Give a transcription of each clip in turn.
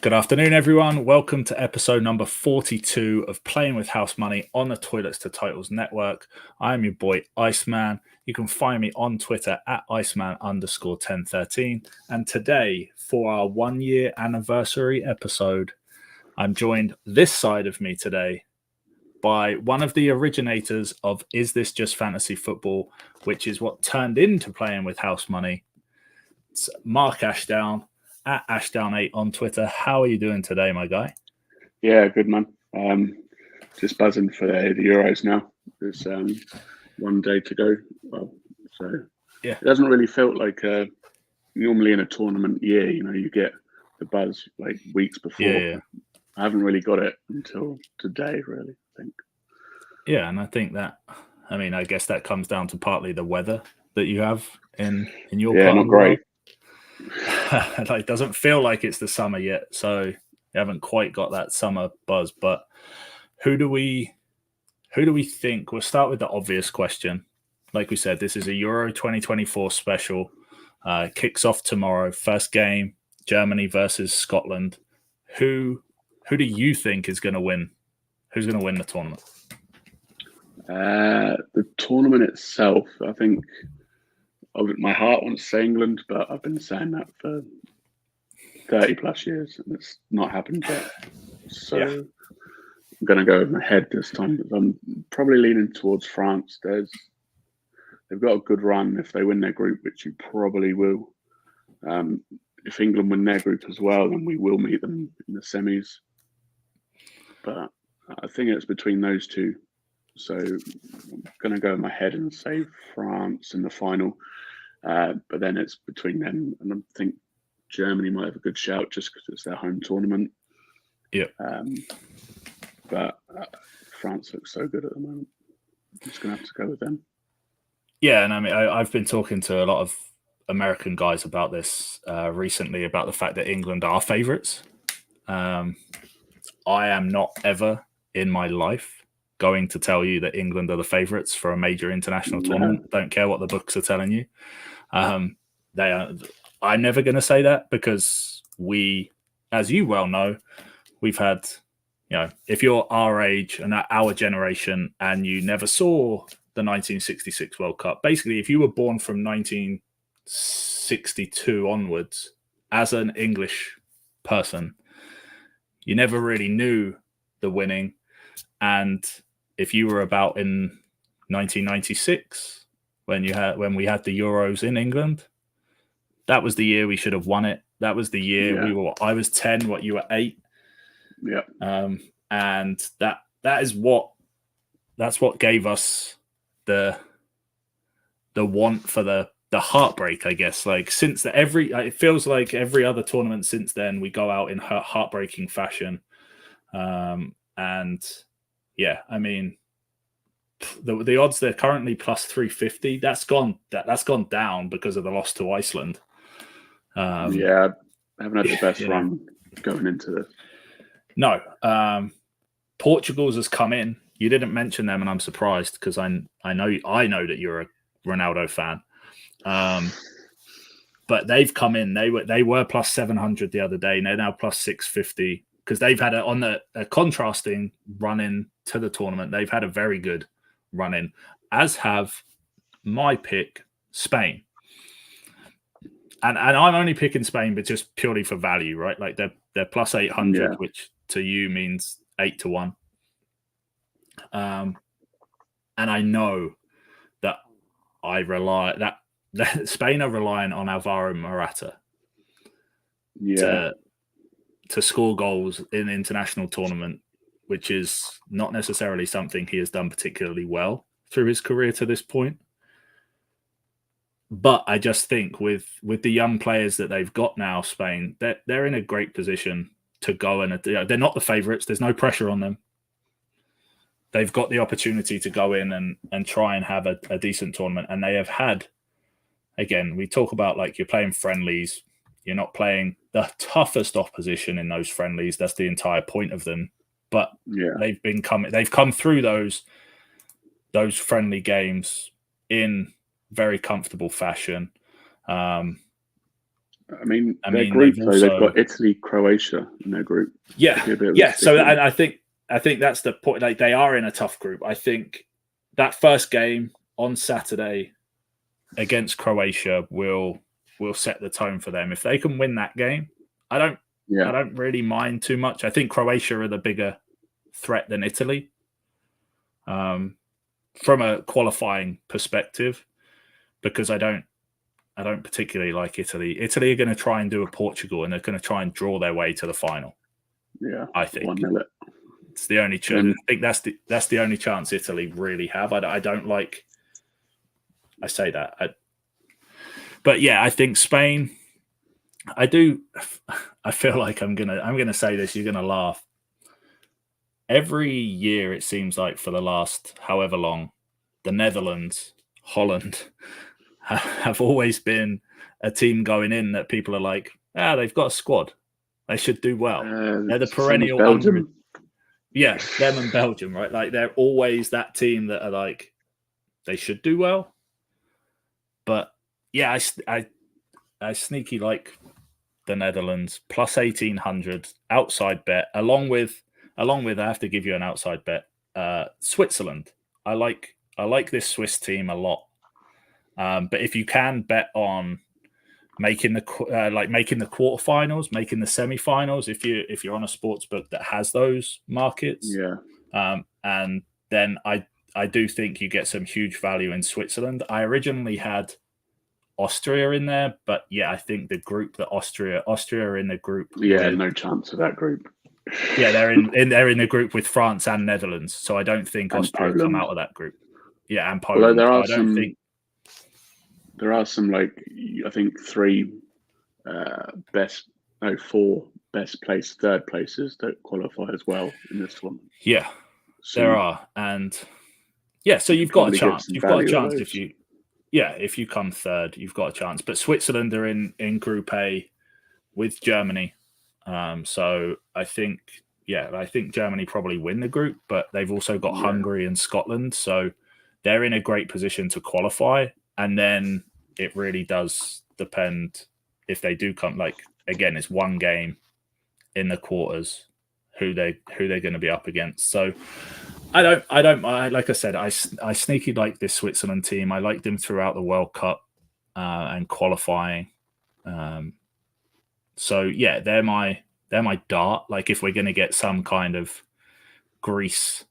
Good afternoon, everyone. Welcome to episode number 42 of Playing with House Money on the Toilets to Titles Network. I am your boy, Iceman. You can find me on Twitter at Iceman_1013. And today, for our 1 year anniversary episode, I'm joined this side of me today by one of the originators of Is This Just Fantasy Football, which is what turned into Playing with House Money. It's Mark Ashdown at Ashdown8 on Twitter. How are you doing today, my guy? Yeah, good man. Just buzzing for the Euros now. There's 1 day to go. Well, so Yeah, it doesn't really feel like normally in a tournament year, you get the buzz like weeks before. yeah. I haven't really got it until today, really, I think. Yeah, and I think that, I guess that comes down to partly the weather that you have in your part not of the world. great. Like, it doesn't feel like it's the summer yet, so you haven't quite got that summer buzz. But who do we think? We'll start with the obvious question. Like we said, this is a Euro 2024 special. Kicks off tomorrow. First game, Germany versus Scotland. Who do you think is going to win? Who's going to win the tournament? The tournament itself, I think my heart wants to say England, but I've been saying that for 30 plus years and it's not happened yet. So yeah. I'm going to go with my head this time. I'm probably leaning towards France. They've got a good run if they win their group, which you probably will. If England win their group as well, then we will meet them in the semis. But I think it's between those two. So I'm going to go with my head and say France in the final. But then it's between them. And I think Germany might have a good shout just because it's their home tournament. Yeah. But France looks so good at the moment. I'm just going to have to go with them. Yeah, and I've been talking to a lot of American guys about this recently, about the fact that England are favourites. I am not ever in my life going to tell you that England are the favourites for a major international tournament. Don't care what the books are telling you. They are. I'm never going to say that because we, as you well know, we've had, if you're our age and our generation and you never saw the 1966 World Cup, basically, if you were born from 1962 onwards as an English person, you never really knew the winning. And if you were about in 1996 when we had the Euros in England, that was the year we should have won it. That was the year I was 10, you were 8. Yeah. And that's what gave us the want for the heartbreak, I guess. Like, since it feels like every other tournament since then, we go out in heartbreaking fashion. And yeah, the odds, they're currently plus 350. That's gone down because of the loss to Iceland. I haven't had the best run going into this. No. Portugal's has come in. You didn't mention them, and I'm surprised because I know that you're a Ronaldo fan. But they've come in. They were plus 700 the other day. And they're now plus 650 because they've had a contrasting run in to the tournament. They've had a very good run in, as have my pick, Spain. And I'm only picking Spain, but just purely for value, right? Like they're plus 800, which to you means 8-1. And I know that that Spain are relying on Alvaro Morata to score goals in the international tournament, which is not necessarily something he has done particularly well through his career to this point. But I just think with the young players that they've got now, Spain, they're in a great position to go, and they're not the favourites. There's no pressure on them. They've got the opportunity to go in and try and have a decent tournament. And they have had, again, we talk about like you're playing friendlies. You're not playing the toughest opposition in those friendlies. That's the entire point of them. But they've come through those friendly games in very comfortable fashion. I mean, their group though, they've got Italy, Croatia in their group. Yeah. So, and I think that's the point. Like, they are in a tough group. I think that first game on Saturday against Croatia will set the tone for them. If they can win that game, I don't really mind too much. I think Croatia are the bigger threat than Italy, from a qualifying perspective, because I don't particularly like Italy. Italy are going to try and do a Portugal, and they're going to try and draw their way to the final. Yeah, I think it's the only chance. I think that's the only chance Italy really have. I don't like. I say that, but yeah, I think Spain. I do. I feel like I'm gonna say this. You're gonna laugh. Every year, it seems like for the last however long, the Netherlands, Holland, have always been a team going in that people are like, they've got a squad. They should do well. They're the perennial Belgium. Yeah, them and Belgium, right? Like, they're always that team that are like, they should do well. But yeah, I sneaky like the Netherlands plus 1,800 outside bet, along with I have to give you an outside bet. Switzerland. I like this Swiss team a lot. But if you can bet on making the quarterfinals, making the semifinals, if you're on a sports book that has those markets, and then I do think you get some huge value in Switzerland. I originally had Austria in there, but yeah, I think the group that Austria are in the group. Yeah, no chance of that group. Yeah, they're in the group with France and Netherlands, so I don't think Austria come out of that group. Yeah, and Poland. Although there are some like, I think four best placed third places that qualify as well in this one. Yeah, so there are, and yeah, so you've got a chance. You've got a chance if you come third, you've got a chance. But Switzerland are in Group A with Germany, so I think Germany probably win the group, but they've also got Hungary and Scotland, so they're in a great position to qualify. And then it really does depend if they do come. Like, again, it's one game in the quarters who they're going to be up against. So I like I said, I sneaky like this Switzerland team. I liked them throughout the World Cup and qualifying. So yeah, they're my dart. Like, if we're going to get some kind of Greece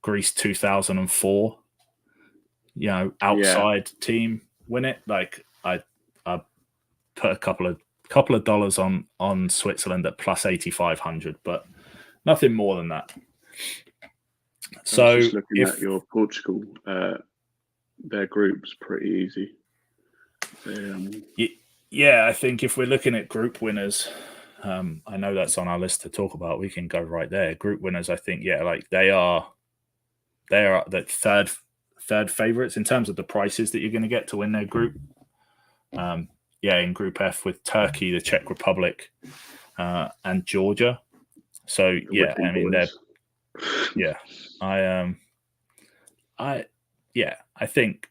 2004, outside team win it, like I put a couple of dollars on Switzerland at plus 8,500, but nothing more than that. So just looking at your Portugal, their group's pretty easy. Yeah, I think if we're looking at group winners, I know that's on our list to talk about. We can go right there. Group winners, I think, like they are the third favorites in terms of the prices that you're going to get to win their group. In Group F with Turkey, the Czech Republic, and Georgia. So yeah, I mean, I think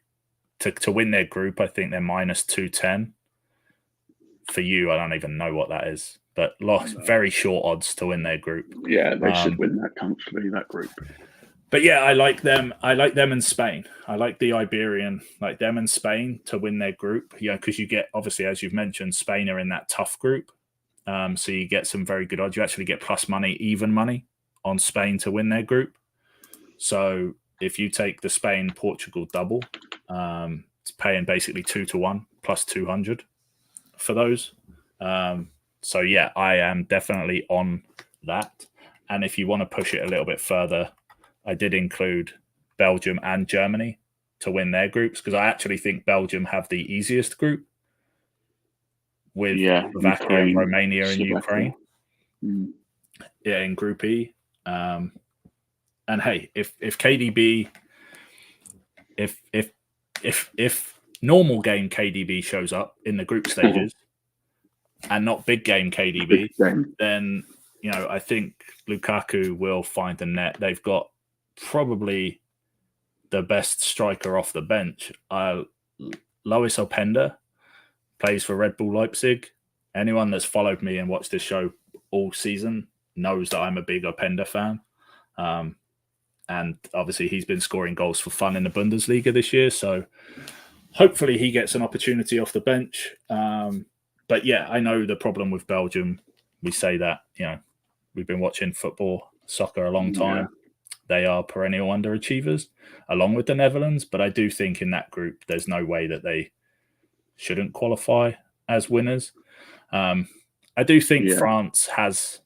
to win their group, I think they're minus 210. For you, I don't even know what that is, but very short odds to win their group. Yeah, they should win that comfortably, that group. But yeah, I like them. I like them in Spain. I like the Iberian, like them in Spain to win their group. Yeah, because you get, obviously, as you've mentioned, Spain are in that tough group. So you get some very good odds. You actually get plus money, even money on Spain to win their group. So if you take the Spain-Portugal double, it's paying basically 2-1 plus 200 for those. So yeah, I am definitely on that. And if you want to push it a little bit further, I did include Belgium and Germany to win their groups, because I actually think Belgium have the easiest group with Slovakia, and Romania, and Ukraine. Yeah, in Group E. And hey, if KDB, if normal game KDB shows up in the group stages and not big game KDB, then I think Lukaku will find the net. They've got probably the best striker off the bench. Lois Openda plays for Red Bull Leipzig. anyone that's followed me and watched this show all season knows that I'm a big Openda fan. And obviously he's been scoring goals for fun in the Bundesliga this year. So hopefully he gets an opportunity off the bench. But yeah, I know the problem with Belgium. We say that, we've been watching soccer a long time. Yeah. They are perennial underachievers along with the Netherlands. But I do think in that group, there's no way that they shouldn't qualify as winners. I do think France have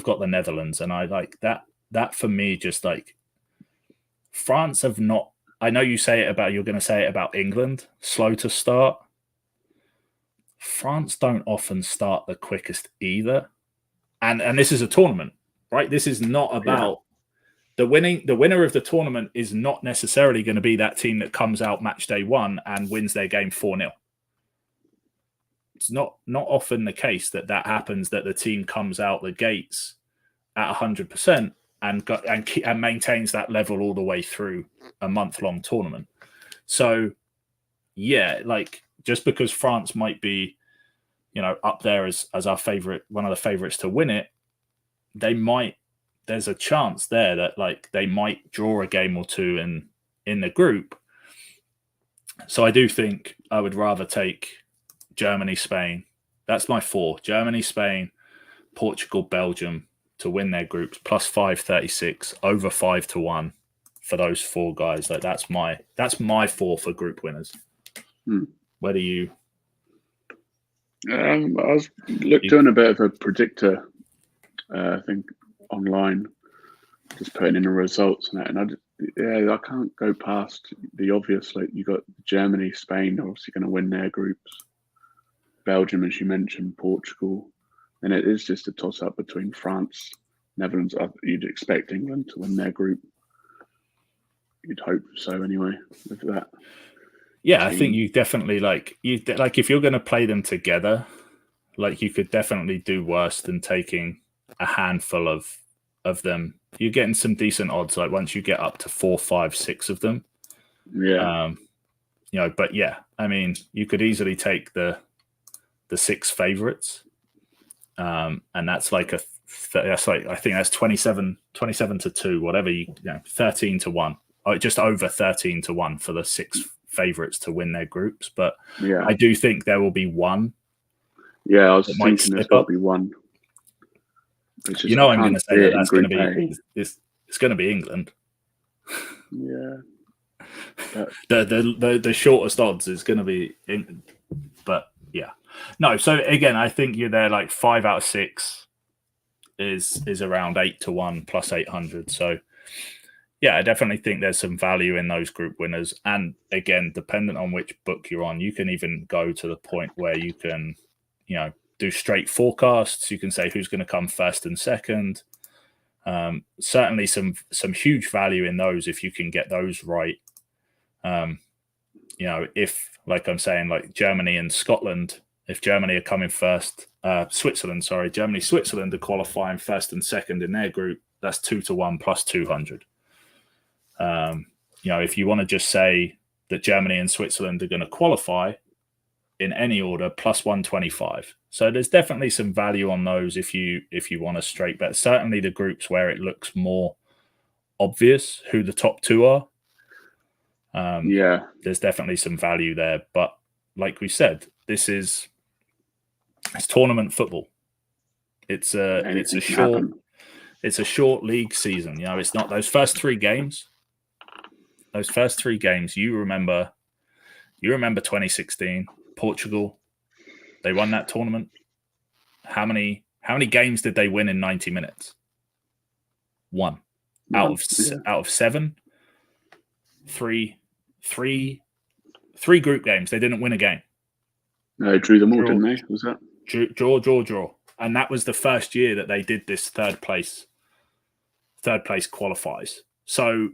got the Netherlands, and I like that. That for me, just like France have not. I know you're going to say it about England, slow to start. France don't often start the quickest either, and this is a tournament, right? This is not about the winner of the tournament is not necessarily going to be that team that comes out match day 1 and wins their game 4-0. It's not often the case that happens, that the team comes out the gates at 100% and maintains that level all the way through a month-long tournament. So, yeah, like just because France might be, up there as our favorite, one of the favorites to win it, there's a chance there that like they might draw a game or two in the group. So I do think I would rather take Germany, Spain. That's my 4. Germany, Spain, Portugal, Belgium to win their groups, plus 536, over 5-1 for those 4 guys. Like that's my 4 for group winners. Where do you? I was doing a bit of a predictor thing online, just putting in the results and I can't go past the obvious. Like you got Germany, Spain, obviously going to win their groups. Belgium, as you mentioned, Portugal, and it is just a toss-up between France, Netherlands. You'd expect England to win their group. You'd hope so, anyway. With that, yeah, I think you definitely if you're going to play them together, like you could definitely do worse than taking a handful of them. You're getting some decent odds. Like once you get up to 4, 5, 6 of them, But yeah, I mean, you could easily take the 6 favorites, and that's like I think that's 27 to 2, whatever 13 to 1, just over 13 to 1 for the 6 favorites to win their groups. But I do think there will be one. Yeah, I was thinking there's got to be one. I'm going to say that's going to be it's going to be England. Yeah. The shortest odds is going to be England, but yeah. No, so again, I think you're there like 5 out of 6 is around 8-1 plus 800. So yeah, I definitely think there's some value in those group winners. And again, dependent on which book you're on, you can even go to the point where you can, do straight forecasts. You can say who's going to come first and second. Certainly some huge value in those if you can get those right. If, like I'm saying, like Germany and Scotland, if Germany are coming first, Germany, Switzerland are qualifying first and second in their group, that's 2-1 plus 200. If you want to just say that Germany and Switzerland are going to qualify in any order, plus 125. So there's definitely some value on those if you want a straight bet. Certainly the groups where it looks more obvious who the top 2 are. There's definitely some value there. But like we said, it's tournament football. It's a short league season. It's not those first 3 games. Those first 3 games, you remember 2016, Portugal. They won that tournament. How many games did they win in 90 minutes? 1 out of 7. 3 group games. They didn't win a game. No, they drew them all, didn't they? Was that draw? And that was the first year that they did this third place qualifies. So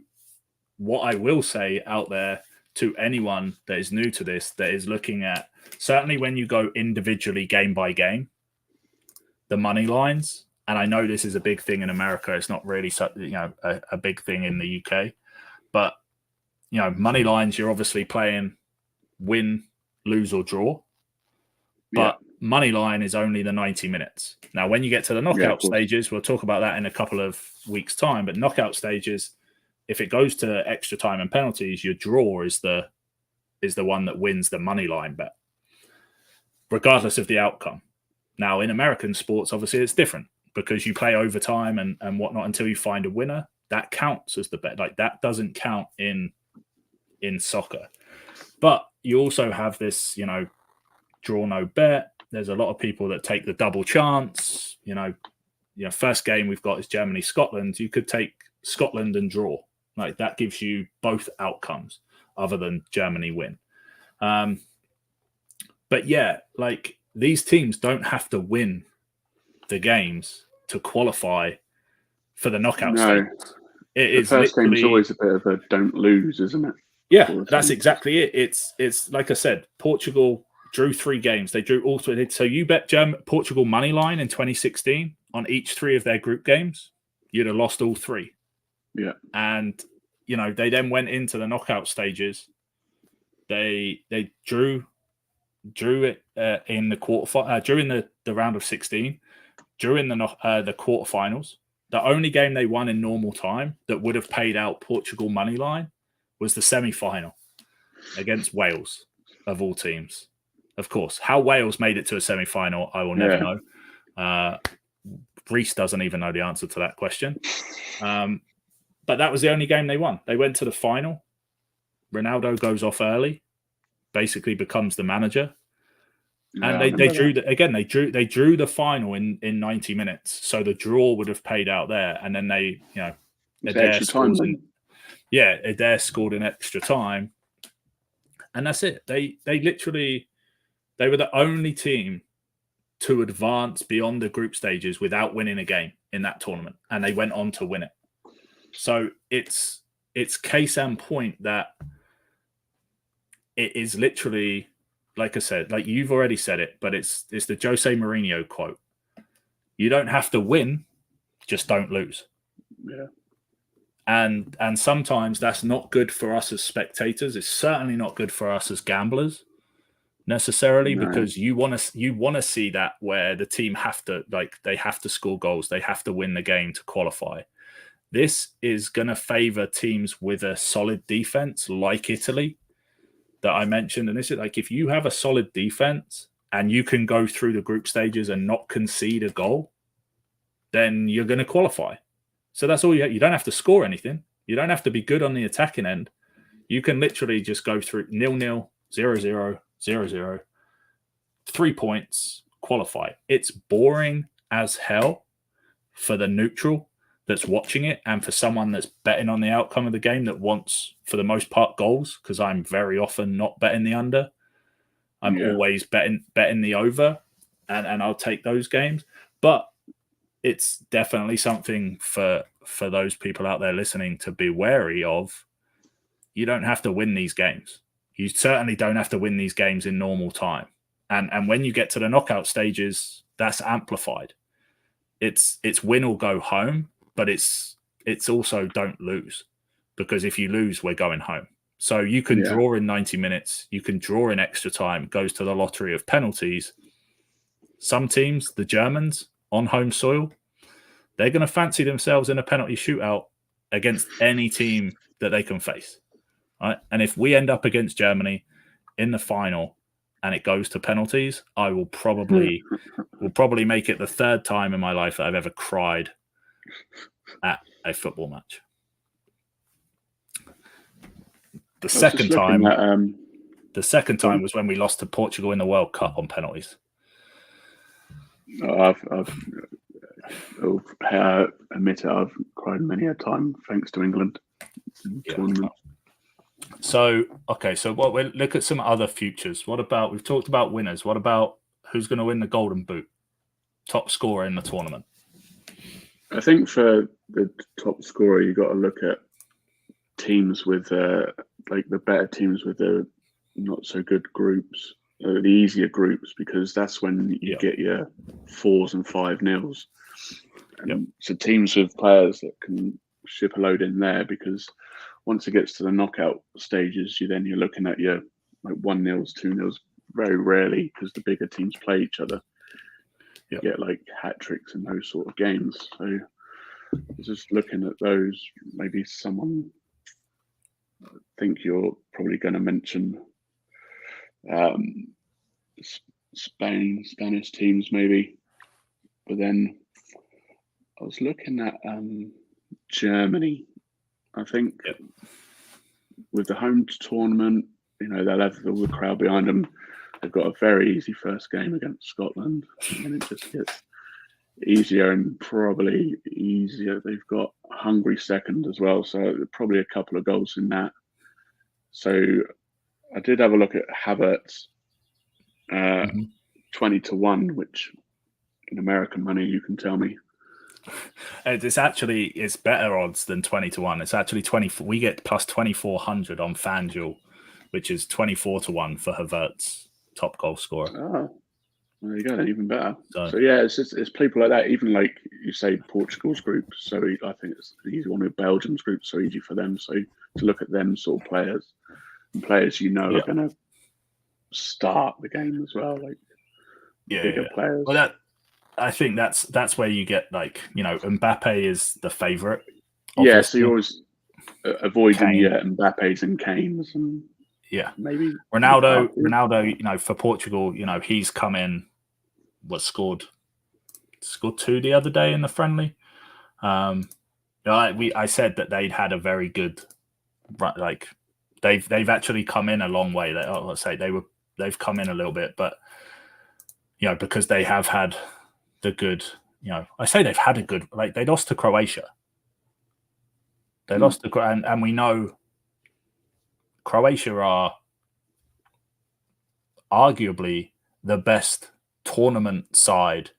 what I will say out there to anyone that is new to this, that is looking at, certainly when you go individually game by game, the money lines, and I know this is a big thing in America, it's not really a big thing in the UK, but money lines, you're obviously playing win, lose or draw. But money line is only the 90 minutes. Now, when you get to the knockout stages, we'll talk about that in a couple of weeks' time. But knockout stages, if it goes to extra time and penalties, your draw is the one that wins the money line bet, regardless of the outcome. Now, in American sports, obviously, it's different because you play overtime and whatnot until you find a winner. That counts as the bet. Like, that doesn't count in soccer. But you also have this, draw no bet. There's a lot of people that take the double chance. First game we've got is Germany-Scotland. You could take Scotland and draw. Like, that gives you both outcomes other than Germany win. But yeah, like, these teams don't have to win the games to qualify for the knockout stages. The first game's always a bit of a don't lose, isn't it? Yeah, that's exactly it. It's like I said, Portugal drew 3 games. They drew all 3. So you bet Portugal money line in 2016 on each 3 of their group games, you'd have lost all 3. Yeah. And, they then went into the knockout stages. They drew it in the quarterfinal, drew in the round of 16, drew in the quarterfinals. The only game they won in normal time that would have paid out Portugal money line was the semi-final against Wales, of all teams. Of course, how Wales made it to a semi-final, I will never know. Reese doesn't even know the answer to that question. But that was the only game they won. They went to the final. Ronaldo goes off early, basically becomes the manager. And they drew they drew the final in 90 minutes. So the draw would have paid out there. And then Adair scored in extra time. And that's it. They were the only team to advance beyond the group stages without winning a game in that tournament. And they went on to win it. So it's case and point that it is literally, like I said, like you've already said it, but it's the Jose Mourinho quote. You don't have to win, just don't lose. Yeah. And sometimes that's not good for us as spectators. It's certainly not good for us as gamblers necessarily, because you want to see that where the team they have to score goals, they have to win the game to qualify. This is going to favor teams with a solid defense like Italy that I mentioned. And this is like, if you have a solid defense and you can go through the group stages and not concede a goal, then you're going to qualify. So that's all you don't have to score anything. You don't have to be good on the attacking end. You can literally just go through 0-0, 0-0, 0-0, 3 points, qualify. It's boring as hell for the neutral that's watching it and for someone that's betting on the outcome of the game that wants, for the most part, goals, because I'm very often not betting the under. I'm always betting the over, and I'll take those games. But it's definitely something for those people out there listening to be wary of. You don't have to win these games. You certainly don't have to win these games in normal time. And when you get to the knockout stages, that's amplified. It's win or go home, but it's also don't lose, because if you lose, we're going home. So you can draw in 90 minutes, you can draw in extra time, goes to the lottery of penalties. Some teams, the Germans, on home soil, they're going to fancy themselves in a penalty shootout against any team that they can face. Right? And if we end up against Germany in the final and it goes to penalties, I will probably make it the 3rd time in my life that I've ever cried at a football match. The second time was when we lost to Portugal in the World Cup on penalties. I'll admit it, I've cried many a time thanks to England in tournament. So what we look at some other futures. What about, we've talked about winners. What about who's going to win the Golden Boot? Top scorer in the tournament. I think for the top scorer, you got to look at teams with like the better teams with the not so good groups, the easier groups, because that's when you get your 4s and 5-0s. So teams with players that can ship a load in there, because once it gets to the knockout stages, you're looking at your like 1-0s, 2-0s, very rarely, because the bigger teams play each other, you Yeah. get like hat tricks in those sort of games. So just looking at those, maybe someone, I think you're probably going to mention Spanish teams maybe, but then I was looking at Germany. I think with the home tournament, they'll have all the crowd behind them. They've got a very easy first game against Scotland, and then it just gets easier and probably easier. They've got Hungary second as well, so probably a couple of goals in that. So I did have a look at Havertz, 20-1, which in American money, you can tell me. It's better odds than 20-1. It's actually 20. We get plus 2,400 on FanDuel, which is 24-1 for Havertz, top goal scorer. Oh, there you go, even better. So yeah, it's people like that. Even like you say, Portugal's group. So I think it's the easy one with Belgium's group. So easy for them. So to look at them sort of players and players are going to start the game as well, like bigger players. Well, I think that's where you get Mbappe is the favorite. Yeah, so you always avoiding Mbappe's and Kane's and maybe Ronaldo. For Portugal, he's come in. Scored 2 the other day in the friendly. I said that they'd had a very good, they've actually come in a long way. They've come in a little bit, but because they have had the good, I say they've had a good, they lost to Croatia. They lost to, and we know Croatia are arguably the best tournament side,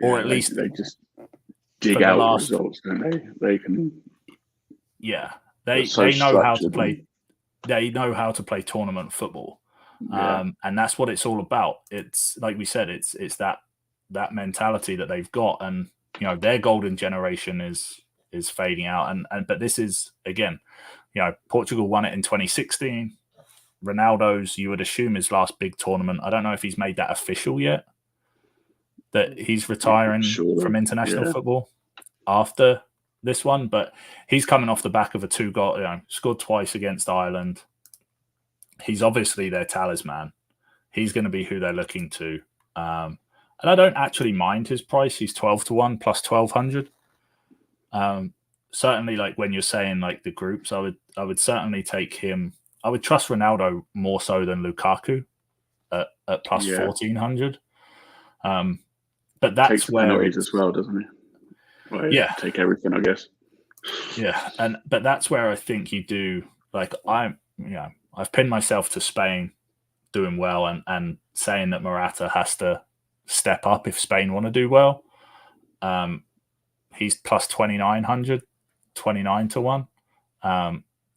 or at least they just dig out results, don't they? They can. Yeah, they know how to play. They know how to play tournament football, and that's what it's all about. It's like we said, it's that mentality that they've got, and their golden generation is fading out, and but this is again, Portugal won it in 2016. Ronaldo's, you would assume, his last big tournament. I don't know if he's made that official yet, that he's retiring from international football after this one, but he's coming off the back of a 2-goal, scored twice against Ireland. He's obviously their talisman. He's going to be who they're looking to. And I don't actually mind his price. He's 12-1 plus 1,200. Certainly, when you're saying the groups, I would certainly take him. I would trust Ronaldo more so than Lukaku at plus 1,400. But that's takes where penalties as well, doesn't he? Well, take everything, I guess. Yeah, but that's where I think you do. I've pinned myself to Spain doing well and saying that Morata has to step up if Spain want to do well. He's plus 2,900, 29-1.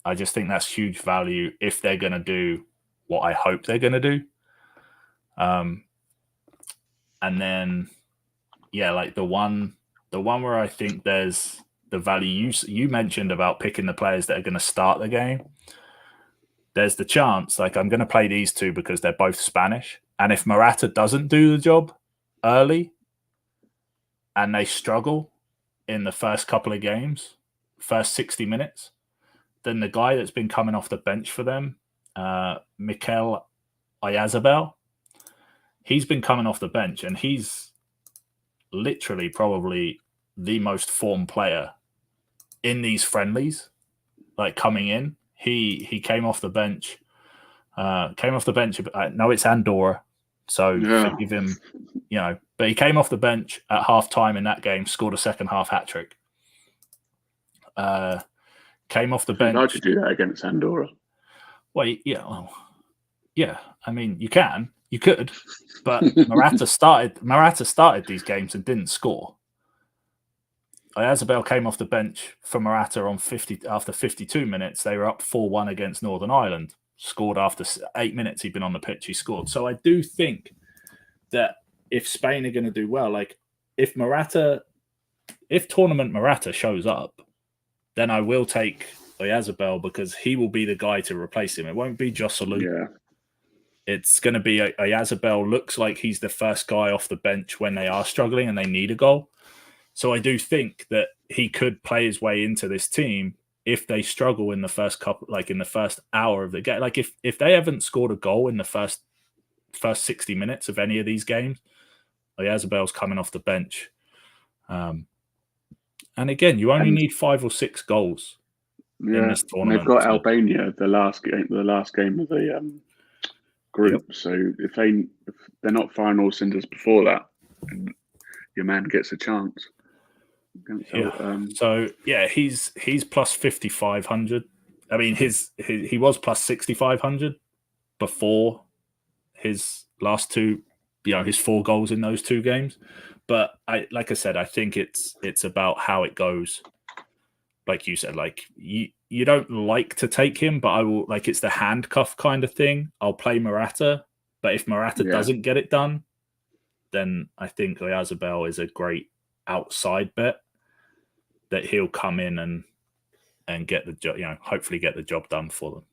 I just think that's huge value if they're going to do what I hope they're going to do. And then, the one where I think there's the value you mentioned about picking the players that are going to start the game. There's the chance, I'm going to play these two because they're both Spanish. And if Morata doesn't do the job early and they struggle in the first couple of games, first 60 minutes, then the guy that's been coming off the bench for them, Mikel Oyarzabal, he's been coming off the bench and he's literally probably the most formed player in these friendlies, coming in. He came off the bench. No, it's Andorra, so forgive him, but he came off the bench at half time in that game, scored a second half hat trick. Came off the bench. How'd you do that against Andorra? Well, yeah. I mean, you could, but Morata started these games and didn't score. Oyarzabal came off the bench for Morata after 52 minutes. They were up 4-1 against Northern Ireland. Scored after 8 minutes. He'd been on the pitch. He scored. So I do think that if Spain are going to do well, if tournament Morata shows up, then I will take Oyarzabal because he will be the guy to replace him. It won't be Joselu. Yeah. it's going to be Oyarzabal looks like he's the first guy off the bench when they are struggling and they need a goal. So I do think that he could play his way into this team if they struggle in the first couple, like in the first hour of the game. Like if they haven't scored a goal in the first 60 minutes of any of these games, Oyarzabal's coming off the bench. And again, you only need 5 or 6 goals in this tournament. And they've got Albania the last game of the group. Yep. So if they're not firing all cinders before that, your man gets a chance. So he's plus 5,500. I mean, he was plus 6,500 before his last two, his 4 goals in those 2 games. But like I said, I think it's about how it goes. Like you said, like you don't like to take him, but I will, like, it's the handcuff kind of thing. I'll play Morata, but if Morata doesn't get it done, then I think Oyarzabal is a great outside bet that he'll come in and get the job, hopefully get the job done for them.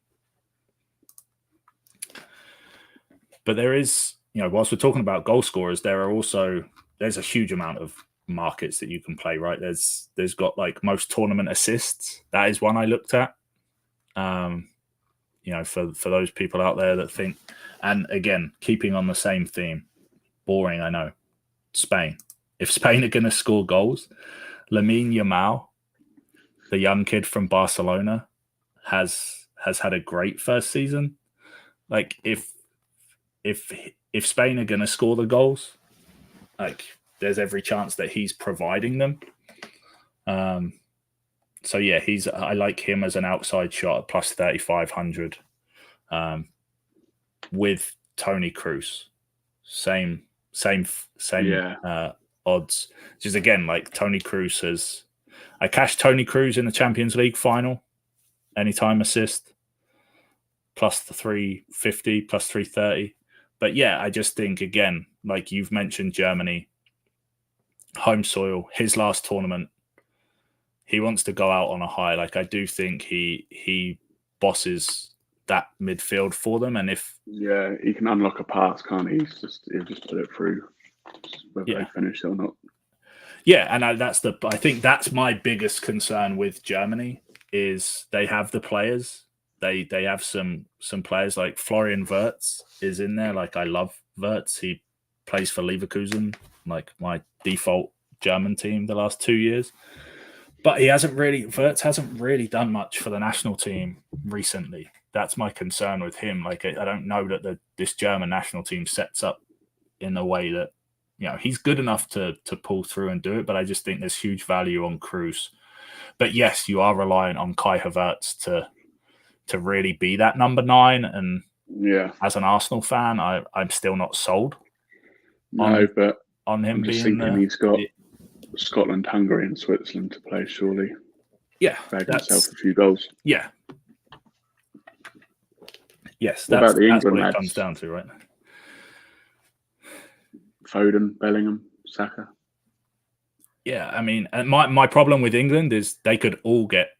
But there is, whilst we're talking about goal scorers, there's a huge amount of markets that you can play, right? There's got like most tournament assists. That is one I looked at. For those people out there that think, and again, keeping on the same theme, boring, I know. Spain. If Spain are going to score goals, Lamine Yamal, the young kid from Barcelona, has had a great first season. Like if Spain are going to score the goals, like there's every chance that he's providing them. So yeah, I like him as an outside shot at plus 3,500. With Tony Kroos, same odds. Just again, like Tony Kroos I cashed Tony Kroos in the Champions League final, anytime assist, plus the 350, plus 330. But yeah, I just think, again, like you've mentioned, Germany, home soil, his last tournament, he wants to go out on a high. Like I do think he bosses that midfield for them, and if he can unlock a pass, can't he? He'll just put it through, whether they finish or not. Yeah, and I think that's my biggest concern with Germany is they have the players. They have some players like Florian Wirtz is in there. Like I love Wirtz. He plays for Leverkusen, like my default German team the last 2 years. But Wirtz hasn't really done much for the national team recently. That's my concern with him. Like I don't know that this German national team sets up in a way that, he's good enough to pull through and do it, but I just think there's huge value on Kroos. But yes, you are reliant on Kai Havertz to really be that number 9. And as an Arsenal fan, I'm still not sold. But on him I'm just being thinking he's got Scotland, Hungary, and Switzerland to play. Surely, bag himself a few goals. Yeah. Yes, what about the England what lads? It comes down to, right? Foden, Bellingham, Saka. Yeah, I mean, and my problem with England is they could all get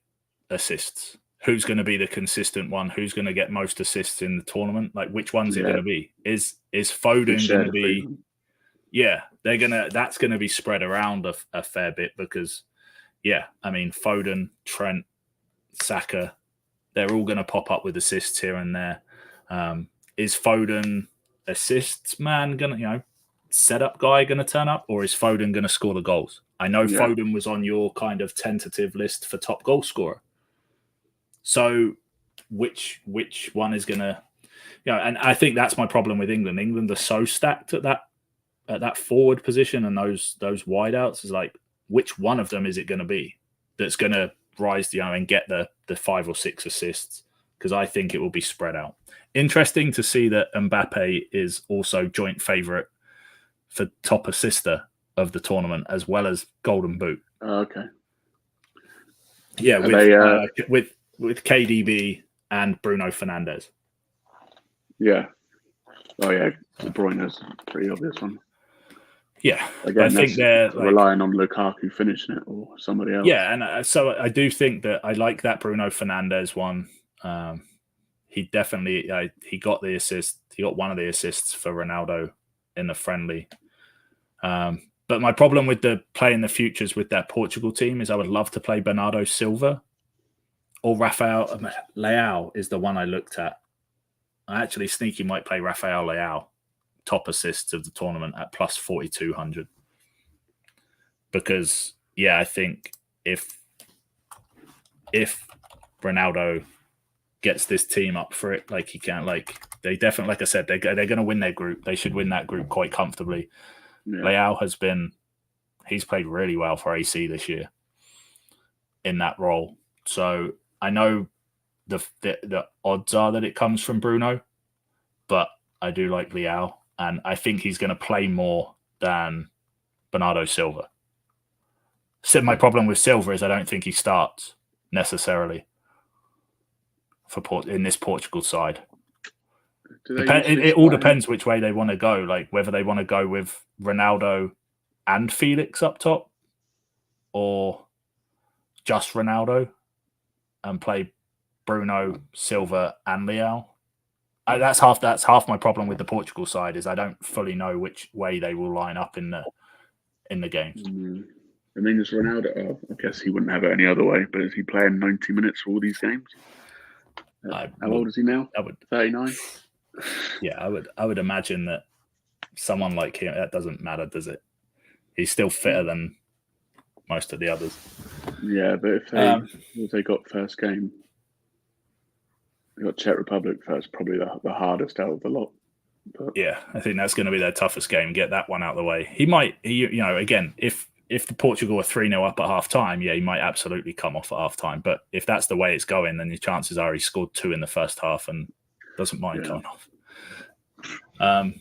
assists. Who's going to be the consistent one? Who's going to get most assists in the tournament? Like, which one's it going to be? Is Foden going to be? Yeah, that's going to be spread around a fair bit because, I mean, Foden, Trent, Saka, they're all going to pop up with assists here and there. Is Foden assists man going to, setup guy going to turn up, or is Foden going to score the goals? I know Foden was on your kind of tentative list for top goal scorer. So which one is going to, and I think that's my problem with England. England are so stacked at that forward position and those wideouts is like, which one of them is it going to be that's going to rise, and get the 5 or 6 assists? Because I think it will be spread out. Interesting to see that Mbappe is also joint favourite for top assister of the tournament as well as Golden Boot. Okay. Yeah, with KDB and Bruno Fernandes. Yeah. Oh yeah, De Bruyne's a pretty obvious one. Yeah, again, I think they're relying on Lukaku finishing it or somebody else. Yeah, and so I do think that I like that Bruno Fernandes one. he definitely he got the assist. He got one of the assists for Ronaldo in the friendly. But my problem with playing the futures with that Portugal team is I would love to play Bernardo Silva or Rafael Leao is the one I looked at. I actually sneaky might play Rafael Leao, top assists of the tournament at plus 4,200. Because I think if Ronaldo gets this team up for it, like he can, like they definitely, like I said, they're going to win their group. They should win that group quite comfortably. Yeah. Leao he's played really well for AC this year in that role. So I know the odds are that it comes from Bruno, but I do like Leao, and I think he's going to play more than Bernardo Silva. So my problem with Silva is I don't think he starts necessarily in this Portugal side. It all depends which way they want to go, like whether they want to go with Ronaldo and Felix up top or just Ronaldo and play Bruno, Silva and Leao. That's half my problem with the Portugal side is I don't fully know which way they will line up in the games. I mean, is Ronaldo? I guess he wouldn't have it any other way. But is he playing 90 minutes for all these games? How old is he now? 39. Yeah, I would imagine that someone like him. That doesn't matter, does it? He's still fitter than most of the others. Yeah, but if they got first game, they got Czech Republic first, probably the hardest out of the lot. But yeah, I think that's going to be their toughest game. Get that one out of the way. Again, if the Portugal are 3-0 up at half time, he might absolutely come off at half time. But if that's the way it's going, then the chances are he scored 2 in the first half and doesn't mind coming off. And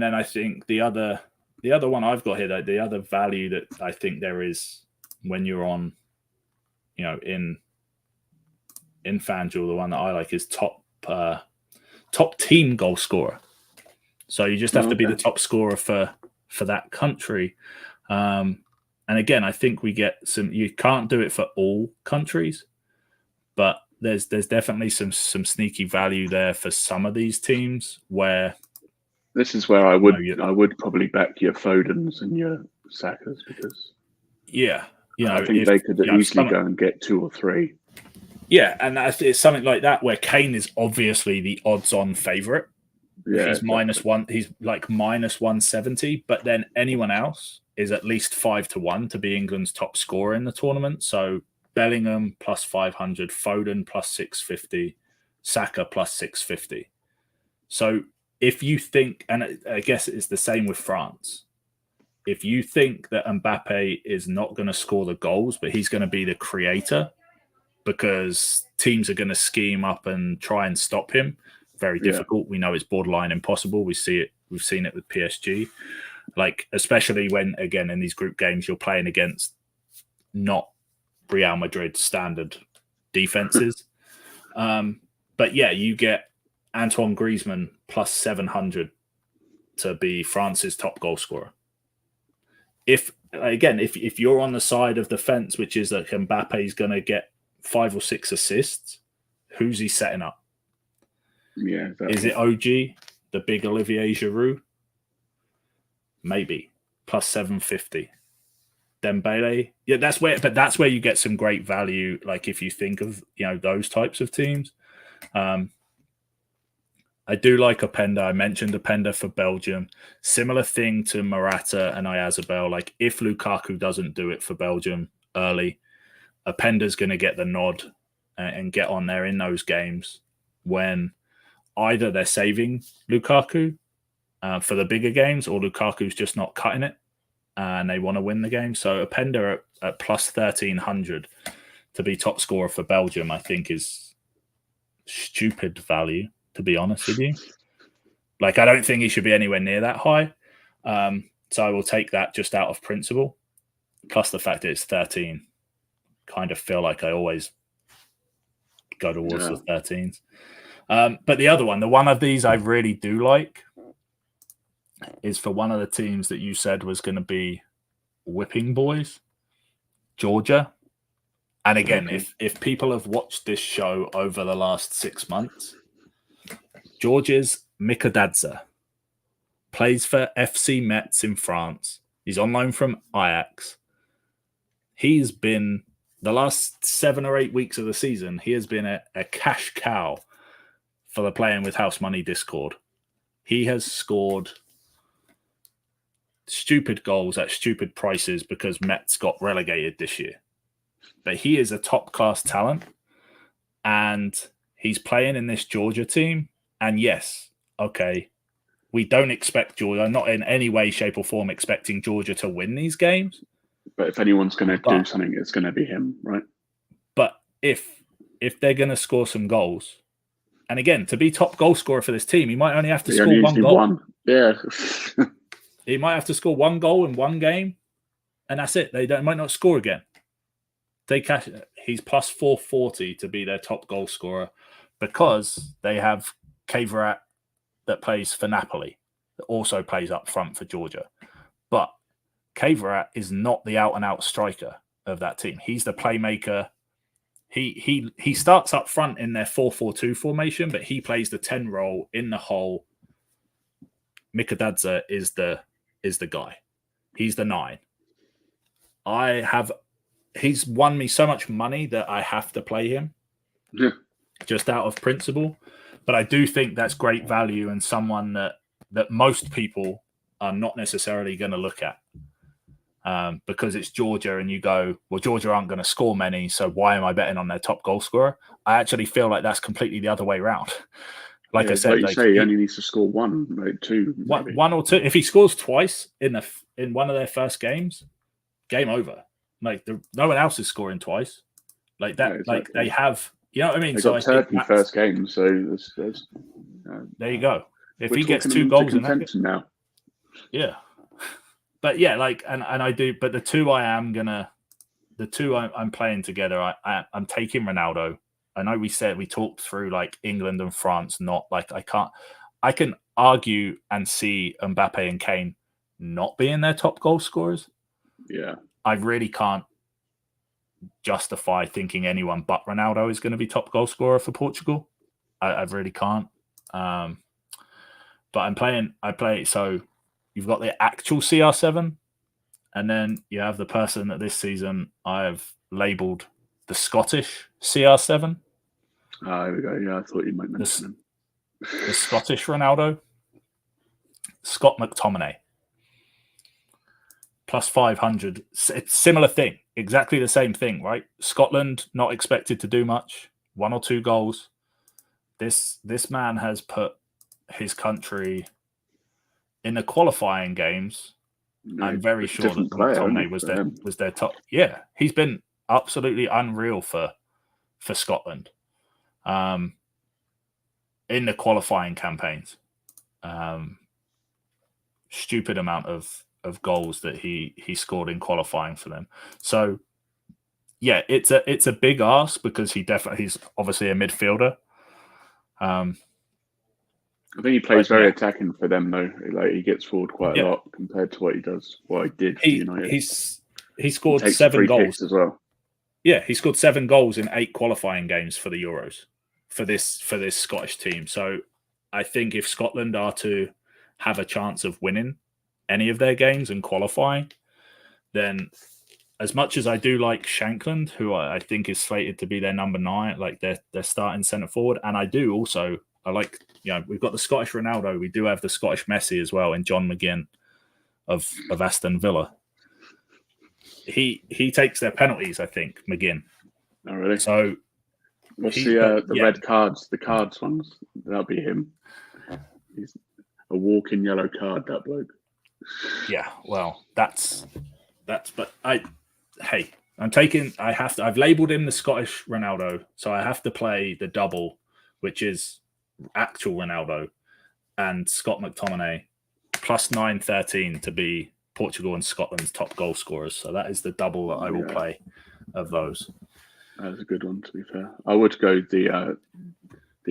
then I think the other one I've got here, the other value that I think there is when you're on, in FanDuel, the one that I like is top team goal scorer. So you just have to be the top scorer for that country. And again, I think we get you can't do it for all countries, but there's definitely some sneaky value there for some of these teams where this is where I would probably back your Fodens and your Sakas because I think they could easily go and get 2 or 3. Yeah, and it's something like that where Kane is obviously the odds-on favourite. Yeah, he's -1. He's like -170, but then anyone else is at least 5-1 to be England's top scorer in the tournament. So Bellingham plus 500, Foden plus 650, Saka plus 650. So if you think, and I guess it's the same with France, if you think that Mbappe is not going to score the goals, but he's going to be the creator because teams are going to scheme up and try and stop him, very difficult. We know it's borderline impossible. We've seen it with PSG, like especially when, again, in these group games, you're playing against not Real Madrid standard defenses. But you get Antoine Griezmann plus 700 to be France's top goal scorer. If you're on the side of the fence, which is that Mbappe is going to get 5 or 6 assists, who's he setting up? Yeah, exactly. Is it OG, the big Olivier Giroud? Maybe plus 750. Dembele, that's where you get some great value. Like if you think of those types of teams, I do like Openda. I mentioned Openda for Belgium. Similar thing to Morata and Oyarzabal. Like if Lukaku doesn't do it for Belgium early, Openda's going to get the nod and get on there in those games when either they're saving Lukaku for the bigger games or Lukaku's just not cutting it and they want to win the game. So Openda at plus 1,300 to be top scorer for Belgium, I think is stupid value, to be honest with you. Like, I don't think he should be anywhere near that high. So I will take that just out of principle. Plus the fact that it's 13. Kind of feel like I always go towards the 13s. But the other one, the one of these I really do like is for one of the teams that you said was going to be whipping boys, Georgia And again, if people have watched this show over the last 6 months, George's Mikadadze plays for FC Metz in France. He's on loan from Ajax. He's been, the last 7 or 8 weeks of the season, he has been a cash cow for the Playing with House Money Discord. He has scored stupid goals at stupid prices because Metz got relegated this year. But he is a top-class talent, and he's playing in this Georgia team. And yes, okay, we don't expect Georgia, not in any way, shape, or form expecting Georgia to win these games. But if anyone's going to do something, it's going to be him, right? But if they're going to score some goals, and again, to be top goal scorer for this team, he might only have to score one goal. Yeah. He might have to score one goal in one game, and that's it. They might not score again. He's plus 440 to be their top goal scorer because they have Kvarat that plays for Napoli, that also plays up front for Georgia. But Kvarat is not the out-and-out striker of that team. He's the playmaker. He starts up front in their 4-4-2 formation, but he plays the 10 role in the hole. Mikadadze is the guy. He's the 9. He's won me so much money that I have to play him, just out of principle. But I do think that's great value and someone that most people are not necessarily going to look at, because it's Georgia, and you go, well, Georgia aren't going to score many, so why am I betting on their top goal scorer? I actually feel like that's completely the other way around. I said, he only needs to score one, like 2, one or 2. If he scores twice in one of their first games, game over. No one else is scoring twice. Like that. Yeah, exactly. They have, you know what I mean? They got Turkey first game, so there's there you go. If he gets 2 goals in that game, now, yeah. But yeah, and I do. But the 2 I'm playing together, I'm taking Ronaldo. I know we talked through England and France, not I can argue and see Mbappe and Kane not being their top goal scorers. Yeah. I really can't justify thinking anyone but Ronaldo is going to be top goal scorer for Portugal. I really can't. But I play, so you've got the actual CR7, and then you have the person that this season I've labelled the Scottish CR7. There we go. Yeah, I thought you might mention him. The Scottish Ronaldo, Scott McTominay. Plus 500. Similar thing. Exactly the same thing, right? Scotland not expected to do much. 1 or 2 goals. This man has put his country in the qualifying games. I'm very sure that McTominay was their top. Yeah, he's been absolutely unreal for Scotland in the qualifying campaigns. Stupid amount of goals that he scored in qualifying for them. So yeah, it's a big ask because he's obviously a midfielder. I think he plays very attacking for them though. He gets forward quite a lot compared to what he did for United. He scored 7 goals as well. Yeah, he scored 7 goals in 8 qualifying games for the Euros for this Scottish team. So I think if Scotland are to have a chance of winning any of their games and qualifying, then as much as I do like Shankland, who I think is slated to be their number 9, their starting centre forward, and I like, we've got the Scottish Ronaldo, we do have the Scottish Messi as well in John McGinn of Aston Villa. He takes their penalties, I think, McGinn. Oh, really? So what's the red cards? The cards ones? That'll be him. He's a walking yellow card, that bloke. Yeah, well, but I've labelled him the Scottish Ronaldo, so I have to play the double, which is actual Ronaldo and Scott McTominay, plus 913 to be Portugal and Scotland's top goal scorers. So that is the double that I will play of those. That's a good one, to be fair. I would go the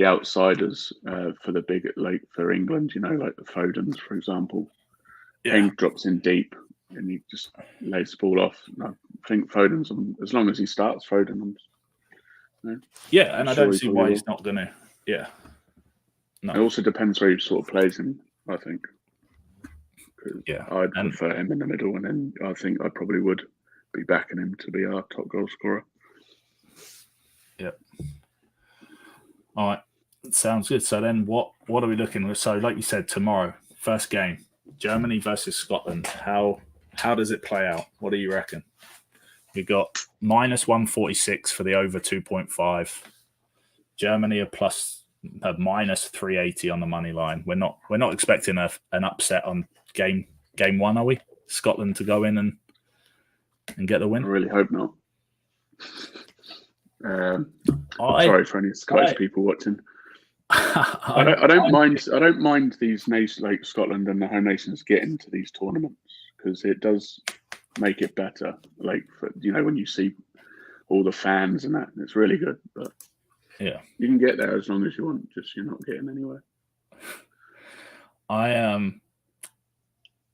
outsiders for the big, for England, like the Fodens, for example. Yeah. Kane drops in deep. and he just lays the ball off. And I think Foden's on, as long as he starts Foden. Yeah, and I don't he see probably why will. he's not going to. Yeah. No. It also depends where he sort of plays him, I think. Yeah. I'd prefer him in the middle, and then I think I probably would be backing him to be our top goal scorer. Yep. All right. Sounds good. So then what are we looking at? So like you said, tomorrow, first game, Germany versus Scotland. How does it play out? What do you reckon? We got minus 146 for the over 2.5. Germany are minus 380 on the money line. We're not expecting an upset on game one, are we? Scotland to go in and get the win? I really hope not. Sorry for any Scottish people watching. I don't mind these nations like Scotland and the home nations getting to these tournaments because it does make it better. Like when you see all the fans and that, it's really good. But yeah, you can get there as long as you want. Just you're not getting anywhere.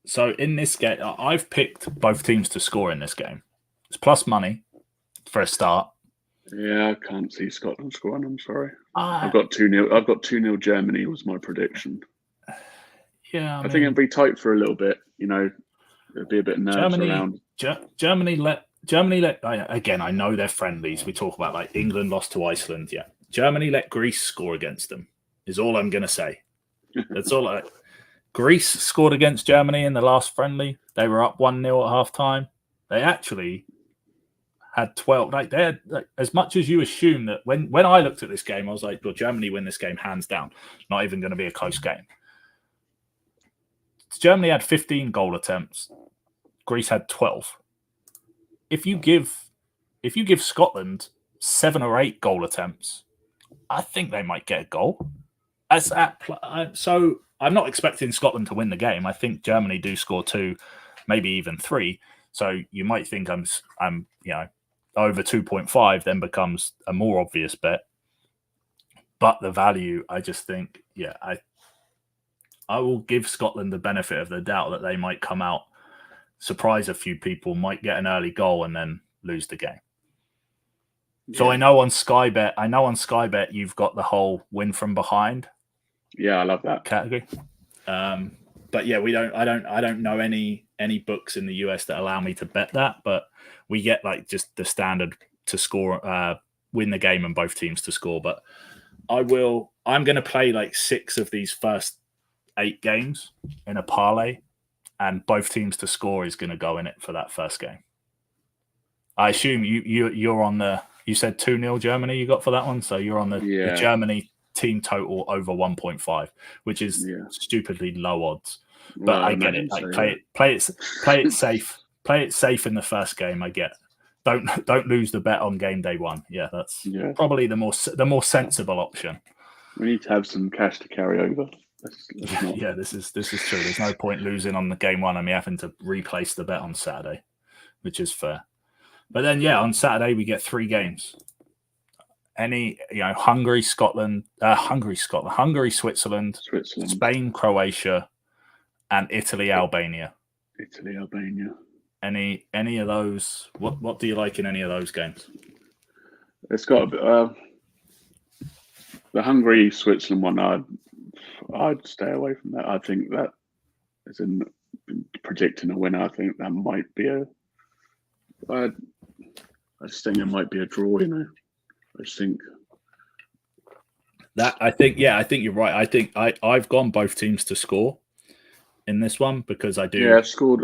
So in this game, I've picked both teams to score in this game. It's plus money for a start. Yeah, I can't see Scotland scoring. I'm sorry. I've got 2-0. I've got 2-0 Germany was my prediction. Yeah, I think it'd be tight for a little bit. There'd be a bit of nerves around. Germany let again. I know they're friendlies. We talk about like England lost to Iceland. Yeah, Germany let Greece score against them. Is all I'm gonna say. That's all. Greece scored against Germany in the last friendly. They were up 1-0 at half time. They actually had 12. Like they had, as much as you assume that when I looked at this game, I was like, well, Germany win this game hands down. Not even going to be a close game. Germany had 15 goal attempts. Greece had 12. If you give Scotland 7 or 8 goal attempts, I think they might get a goal. So I'm not expecting Scotland to win the game. I think Germany do score 2, maybe even 3. So you might think I'm over 2.5 then becomes a more obvious bet. But the value, I just think, I will give Scotland the benefit of the doubt that they might come out, surprise a few people, might get an early goal and then lose the game. Yeah. So I know on Sky Bet you've got the whole win from behind. Yeah, I love that category. But yeah, I don't know any books in the US that allow me to bet that, but we get like just the standard to score, win the game and both teams to score. But I'm going to play like 6 of these first 8 games in a parlay, and both teams to score is going to go in it for that first game. I assume you're on you said 2-0 Germany you got for that one, so you're on the Germany team total over 1.5, which is stupidly low odds. But I get it. Like play it safe. Play it safe in the first game. I get. Don't lose the bet on game day 1. Yeah, that's probably the more sensible option. We need to have some cash to carry over. Yeah, this is true. There's no point losing on the game 1 and me having to replace the bet on Saturday, which is fair. But then on Saturday we get 3 games. Hungary, Switzerland, Spain, Croatia, and Italy, Albania. Any of those? What do you like in any of those games? It's got the Hungary Switzerland one. I'd stay away from that. I think that is in predicting a winner. I think that might be I just think it might be a draw. I just think that. I think you're right. I think I've gone both teams to score in this one because I do. Yeah, a score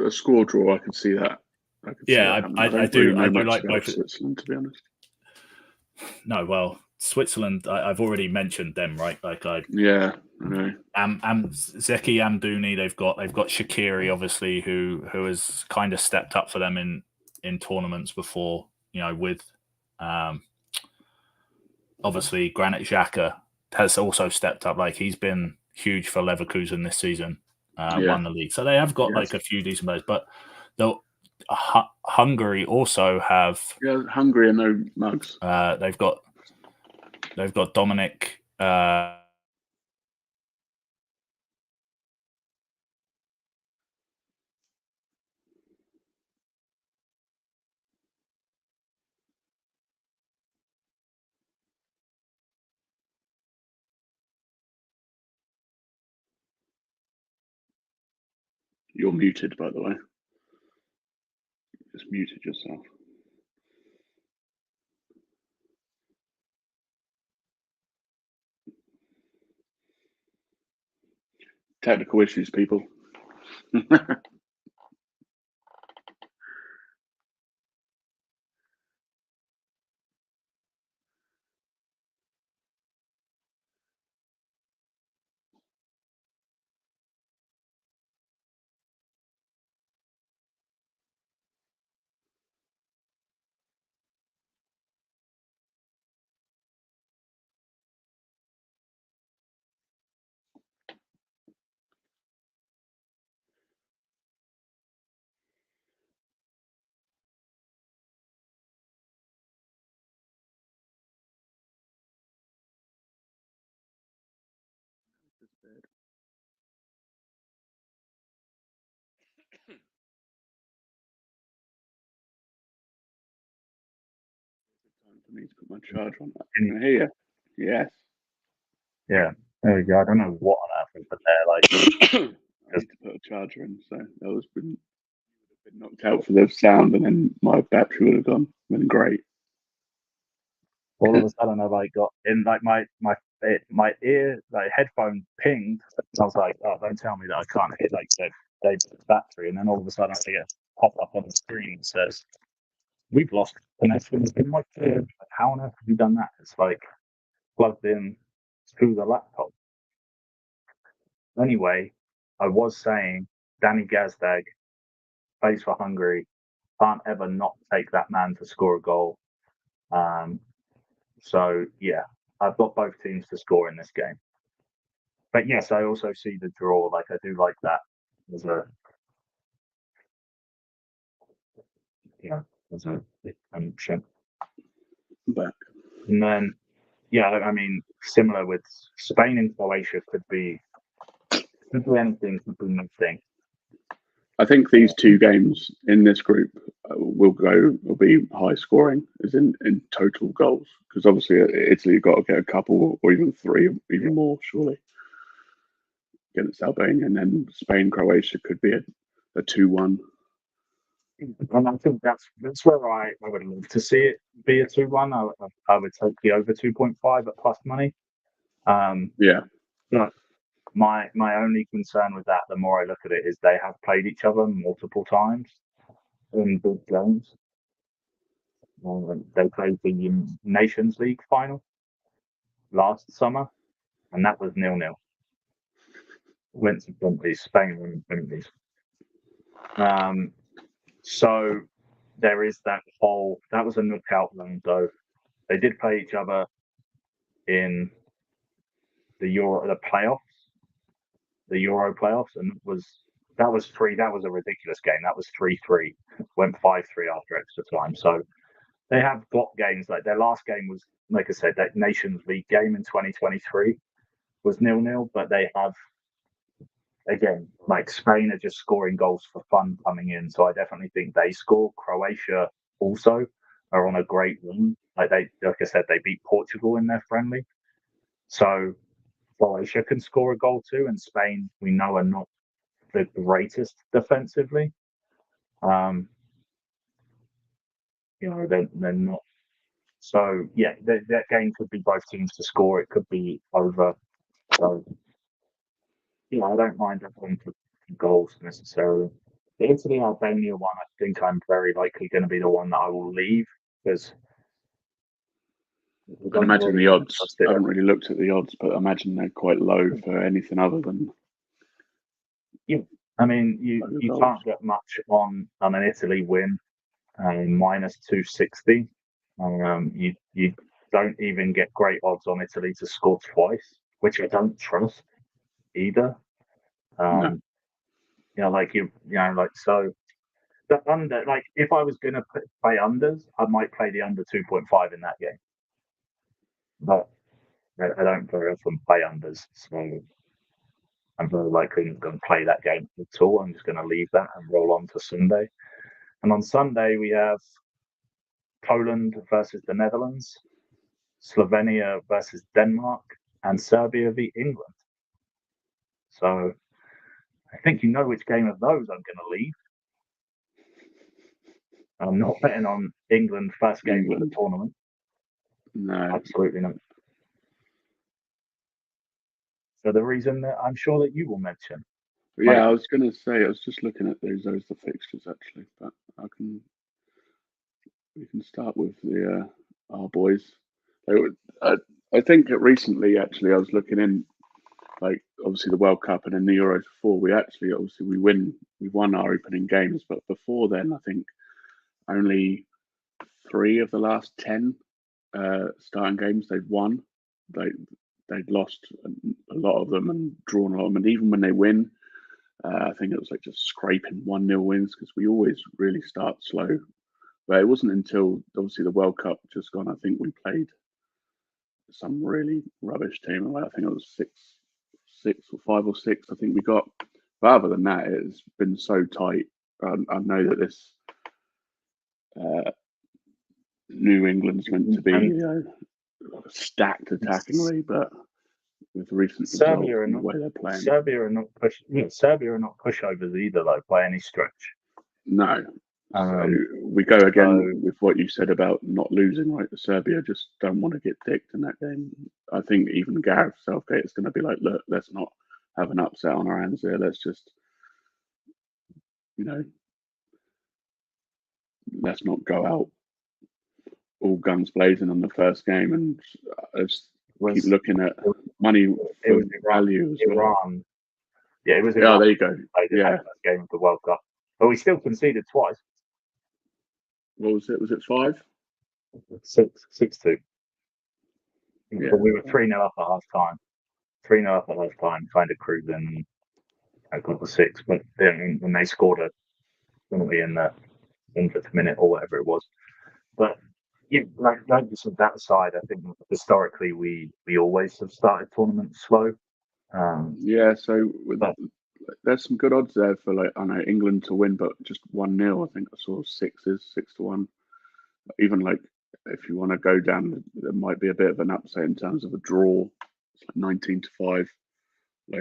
draw. I can see that. I do like both Switzerland, to be honest. No, well, Switzerland. I've already mentioned them, right? Like I know. Zeki Amdouni. They've got Shaqiri, obviously, who has kind of stepped up for them in tournaments before. With obviously Granit Xhaka has also stepped up. Like he's been huge for Leverkusen this season. Won the league, so they have got like a few decent players. But Hungary also have Hungary and no mugs. They've got Dominic. You're muted, by the way. Just muted yourself. Technical issues, people. Time for me to put my charger on. Can I hear you? Yes. Yeah, there we go. I don't know what on earth we put there. Like, I need to put a charger in, so that was been knocked out for the sound, and then my battery would have gone. Been great. All of a sudden, I like got in like my ear like headphone pinged. I was like, oh, don't tell me that I can't hit like the battery. And then all of a sudden, I get pop up on the screen that says we've lost connection with my phone. How on earth have you done that? It's like plugged in through the laptop. Anyway, I was saying Danny Gazdag plays for Hungary. Can't ever not take that man to score a goal. So yeah, I've got both teams to score in this game. But yes, I also see the draw. Like I do like that as a option. Back. And then I mean similar with Spain and Croatia could be anything, could be nothing. I think these two games in this group will be high scoring, as in total goals. Because obviously Italy have got to get a couple or even three, even more, surely, against Albania. And then Spain, Croatia could be a 2-1. And I think that's where I would love to see it be a 2-1. I would take the over 2.5 at plus money. Yeah. But my only concern with that, the more I look at it, is they have played each other multiple times in big games. They played the Nations League final last summer, and that was 0-0. Went to penalties. Spain went to penalties. So there is that whole. That was a knockout round, though. They did play each other in the Euro playoffs, and that was a ridiculous game. That was 3-3. Went 5-3 after extra time. So they have got games like their last game was, like I said, that Nations League game in 2023 was 0-0, but they have, again, like Spain are just scoring goals for fun coming in. So I definitely think they score. Croatia also are on a great run. Like I said, they beat Portugal in their friendly. So Croatia can score a goal too, and Spain, we know, are not the greatest defensively. They're not. So yeah, that game could be both teams to score. It could be over. So I don't mind that one for goals necessarily. The Italy Albania one, I think I'm very likely going to be the one that I will leave because I can imagine the odds. I haven't really looked at the odds, but I imagine they're quite low for anything other than. Yeah, I mean you can't get much on an Italy win, minus 260. You don't even get great odds on Italy to score twice, which I don't trust either. No. So the under, like if I was going to play unders, I might play the under 2.5 in that game, but I don't very often play unders, so I'm very likely not going to play that game at all. I'm just going to leave that and roll on to Sunday. And on Sunday we have Poland versus the Netherlands, Slovenia versus Denmark, and Serbia v England. So I think you know which game of those I'm going to leave. I'm not betting on England first game of the tournament. No, absolutely not. So the reason that I'm sure that you will mention. Yeah, I was going to say, I was just looking at those the fixtures actually, but we can start with the our boys. I think that recently, actually, I was looking in, like obviously the World Cup and then the Euros before. We won our opening games, but before then, I think only 3 of the last 10 starting games they'd won. They'd lost a lot of them and drawn a lot of them, and even when they win. I think it was like just scraping 1-0 wins because we always really start slow. But it wasn't until obviously the World Cup just gone. I think we played some really rubbish team. I think it was 5 or 6. I think we got. But other than that, it's been so tight. I know that this New England's meant to be stacked attackingly, but with recent Serbia results and the way they're playing, Serbia are not pushovers either, like by any stretch. No. So we go again with what you said about not losing, right? Serbia just don't want to get dicked in that game. I think even Gareth Southgate is going to be like, look, let's not have an upset on our hands here. Let's just, let's not go out all guns blazing on the first game and keep looking at money for value as well. Iran. Yeah, it was Iran. Oh, there you go. Yeah. First game of the World Cup. But we still conceded twice. What was it? Was it 5? 6-2. Yeah. But we were 3-0 up at half time. 3-0 up at half time, kind of cruising. I got the 6, but then when they scored a penalty in the 100th minute or whatever it was. But yeah, like just on that side, I think historically we always have started tournaments slow. Yeah, so there's some good odds there for England to win, but just 1-0. I think I saw 6-1. Even if you want to go down, there might be a bit of an upset in terms of a draw. It's like 19-5. I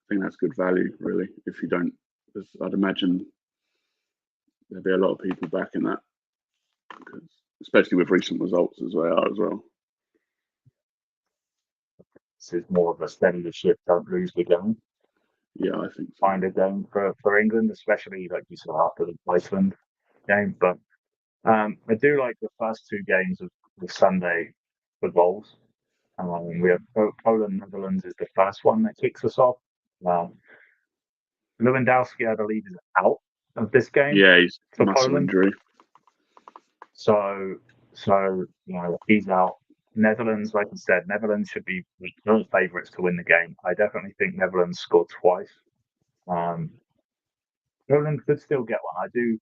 think that's good value, really. If you don't, I'd imagine there'd be a lot of people backing that, especially with recent results as well. This is more of a steady the ship, don't lose the game. Yeah, I think so. Find a game for England, especially like you said after the Iceland game. But I do like the first 2 games of the Sunday for goals. We have Poland, Netherlands is the first one that kicks us off. Lewandowski, I believe, is out of this game. Yeah, he's for muscle Poland. Injury. So he's out. Netherlands, like I said, Netherlands should be favourites to win the game. I definitely think Netherlands scored twice. Poland could still get one.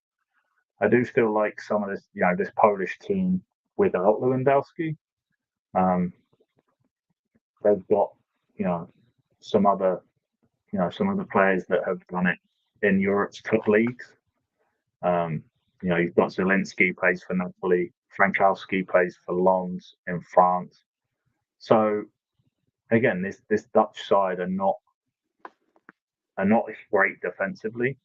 I do still like some of this, this Polish team without Lewandowski. They've got, some other players that have done it in Europe's top leagues. You've got Zelensky plays for Napoli, Frankowski plays for Lens in France. So again, this Dutch side are not great defensively.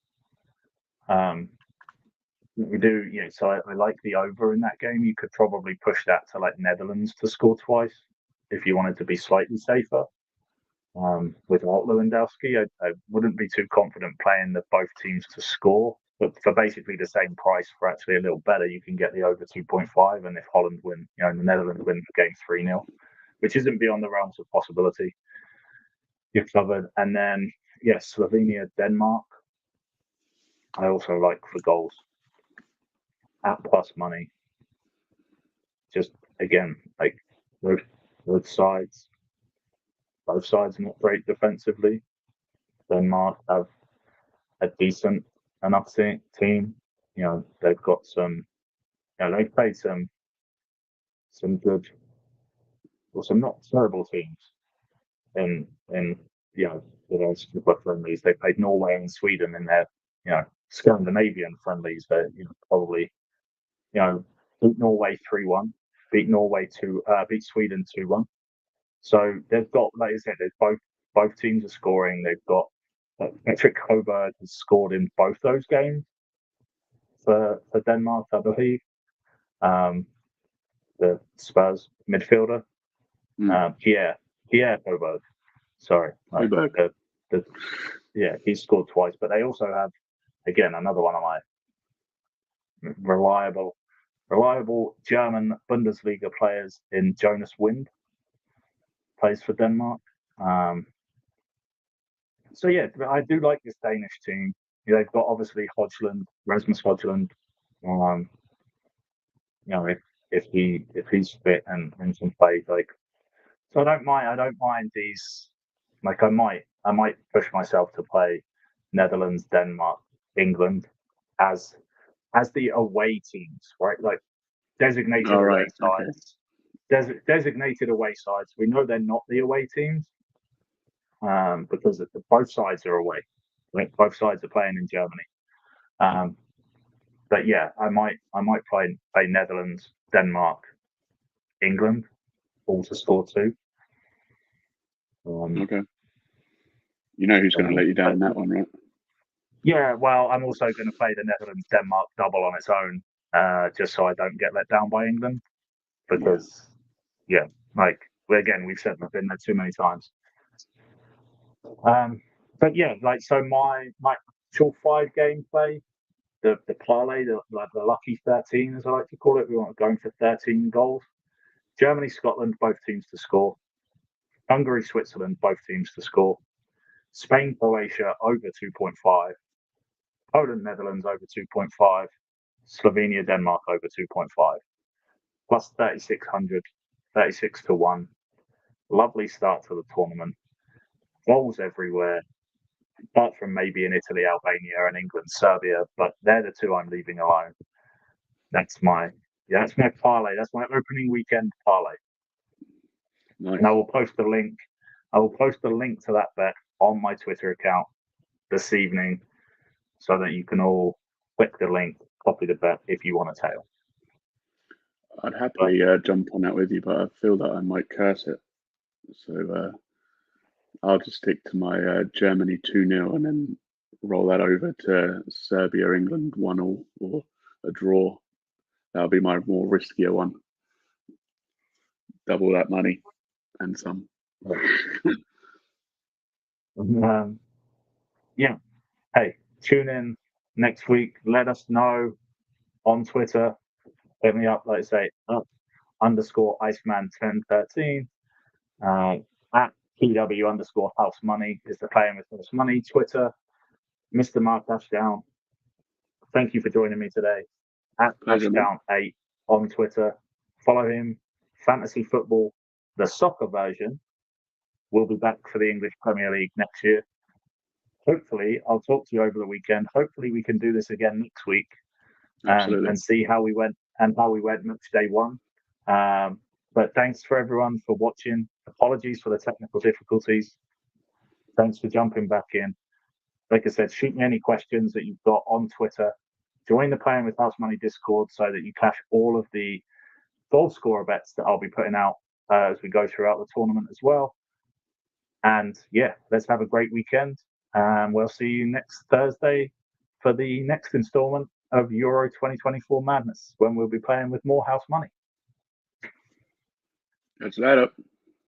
We do, so I like the over in that game. You could probably push that to Netherlands to score twice if you wanted to be slightly safer. Without Lewandowski, I wouldn't be too confident playing both teams to score. But for basically the same price, for actually a little better, you can get the over 2.5. And if Holland win, the Netherlands win the game 3-0, which isn't beyond the realms of possibility. You're covered. And then, Slovenia, Denmark. I also like for goals at plus money. Just again, both sides are not great defensively. Denmark have a decent enough team. They've got some. They've played some good, or some not terrible teams in the Super friendlies. They played Norway and Sweden in their Scandinavian friendlies. They probably beat Norway 3-1, beat Sweden 2-1. So they've got, like I said, both teams are scoring. They've got Patrick Hoberg has scored in both those games for Denmark, I believe. The Spurs midfielder, Pierre Hoberg. Sorry, Hoberg. He scored twice, but they also have, again, another one of my reliable German Bundesliga players in Jonas Wind, plays for Denmark. So yeah, I do like this Danish team. They've got obviously Rasmus Højlund. If he's fit and can play, so I don't mind these. I might push myself to play Netherlands, Denmark, England as the away teams, right? Like designated away sides. Okay. Designated away sides. We know they're not the away teams because both sides are away. Like both sides are playing in Germany. But yeah, I might play Netherlands, Denmark, England, all to score 2. Okay. You know who's going to let you down in that one, right? Yeah, well, I'm also going to play the Netherlands-Denmark double on its own, just so I don't get let down by England. Because, again, we've said I've been there too many times. But yeah, so my actual 5 game play, the parlay, the lucky 13, as I like to call it, we want going for 13 goals. Germany, Scotland, both teams to score. Hungary, Switzerland, both teams to score. Spain, Croatia, over 2.5. Poland, Netherlands, over 2.5. Slovenia, Denmark, over 2.5. Plus 3,600, 36 to 1. Lovely start to the tournament. Goals everywhere, apart from maybe in Italy, Albania, and England, Serbia. But they're the 2 I'm leaving alone. That's my parlay. That's my opening weekend parlay. Nice. And I will post the link. To that bet on my Twitter account this evening, so that you can all click the link, copy the bet if you want a tail. I'd happily jump on that with you, but I feel that I might curse it. So I'll just stick to my Germany 2-0 and then roll that over to Serbia, England 1-1 or a draw. That'll be my more riskier one. Double that money and some. Yeah. Hey, tune in next week. Let us know on Twitter. Hit me up, like I say, _Iceman1013. At PW_House Money is the Playing with House Money Twitter. Mr. Mark Ashdown, thank you for joining me today. At Ashdown8 on Twitter. Follow him. Fantasy Football, the soccer version, will be back for the English Premier League next year. Hopefully, I'll talk to you over the weekend. Hopefully, we can do this again next week and see how we went match day 1. But thanks for everyone for watching. Apologies for the technical difficulties. Thanks for jumping back in. Like I said, shoot me any questions that you've got on Twitter. Join the Playing with House Money Discord so that you cash all of the goal scorer bets that I'll be putting out as we go throughout the tournament as well. And yeah, let's have a great weekend. We'll see you next Thursday for the next installment of Euro 2024 Madness, when we'll be playing with more house money. Catch that up.